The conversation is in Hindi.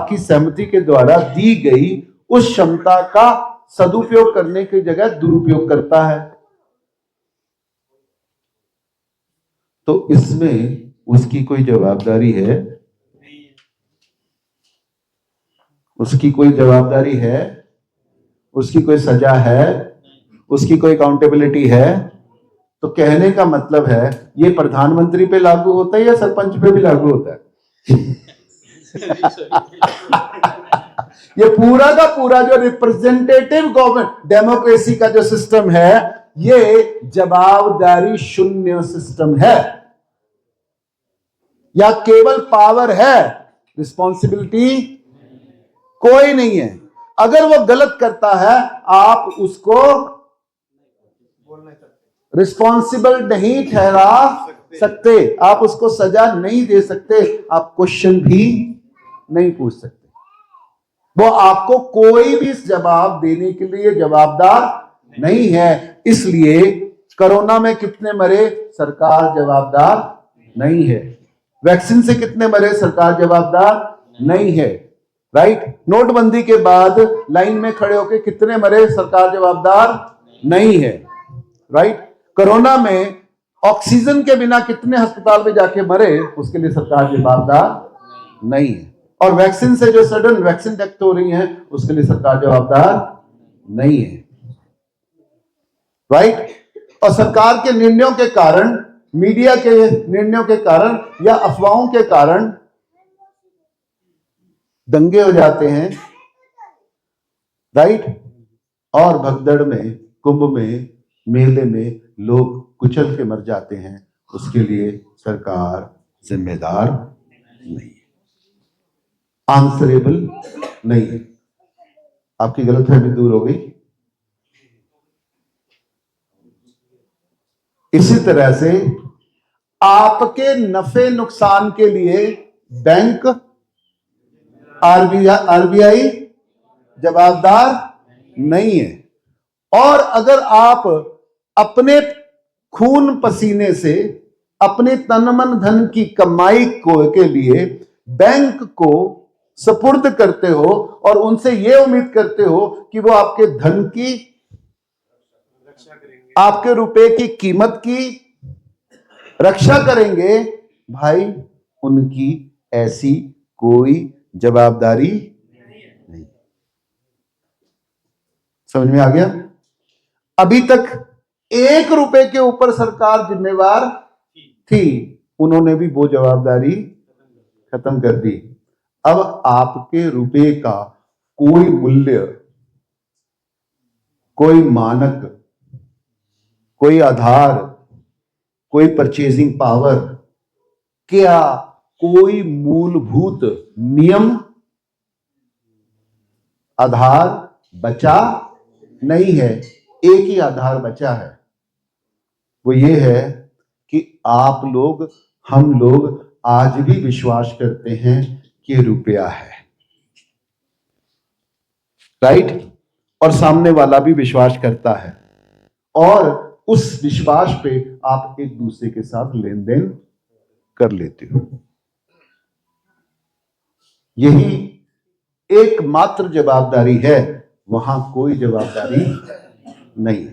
आपकी सहमति के द्वारा दी गई उस क्षमता का सदुपयोग करने की जगह दुरुपयोग करता है, तो इसमें उसकी कोई जवाबदारी है? उसकी कोई जवाबदारी है? उसकी कोई सजा है? उसकी कोई अकाउंटेबिलिटी है? तो कहने का मतलब है ये प्रधानमंत्री पे लागू होता है या सरपंच पे भी लागू होता है? ये पूरा का पूरा जो रिप्रेजेंटेटिव गवर्नमेंट डेमोक्रेसी का जो सिस्टम है, ये जवाबदारी शून्य सिस्टम है, या केवल पावर है, रिस्पॉन्सिबिलिटी कोई नहीं है। अगर वो गलत करता है आप उसको रिस्पॉन्सिबल नहीं ठहरा सकते, आप उसको सजा नहीं दे सकते, आप क्वेश्चन भी नहीं पूछ सकते, वो आपको कोई भी जवाब देने के लिए जवाबदार नहीं है। इसलिए कोरोना में कितने मरे, सरकार जवाबदार नहीं है। वैक्सीन से कितने मरे, सरकार जवाबदार नहीं है, राइट। नोटबंदी के बाद लाइन में खड़े होकर कितने मरे, सरकार जवाबदार नहीं है, राइट। कोरोना में ऑक्सीजन के बिना कितने अस्पताल में जाके मरे, उसके लिए सरकार जवाबदार नहीं है। और वैक्सीन से जो सडन वैक्सीन डेथ हो रही है, उसके लिए सरकार जवाबदार नहीं है, राइट। और सरकार के निर्णयों के कारण, मीडिया के निर्णयों के कारण या अफवाहों के कारण दंगे हो जाते हैं, राइट। और भगदड़ में, कुंभ में, मेले में लोग कुचल के मर जाते हैं, उसके लिए सरकार जिम्मेदार नहीं है, आंसरेबल नहीं है। आपकी गलतफहमी दूर हो गई। इसी तरह से आपके नफे नुकसान के लिए बैंक, आरबीआई जवाबदार नहीं है। और अगर आप अपने खून पसीने से, अपने तन मन धन की कमाई के लिए बैंक को सपुर्द करते हो और उनसे यह उम्मीद करते हो कि वो आपके धन की, आपके रुपए की कीमत की रक्षा करेंगे, भाई उनकी ऐसी कोई जवाबदारी नहीं। समझ में आ गया? अभी तक 1 रुपए के ऊपर सरकार जिम्मेवार थी, उन्होंने भी वो जवाबदारी खत्म कर दी। अब आपके रुपए का कोई मूल्य, कोई मानक, कोई आधार, कोई परचेजिंग पावर, क्या कोई मूलभूत नियम, आधार बचा नहीं है। एक ही आधार बचा है, वो ये है कि आप लोग, हम लोग आज भी विश्वास करते हैं कि रुपया है, राइट। और सामने वाला भी विश्वास करता है, और उस विश्वास पे आप एक दूसरे के साथ लेन देन कर लेते हो। यही एकमात्र जवाबदारी है, वहां कोई जवाबदारी नहीं।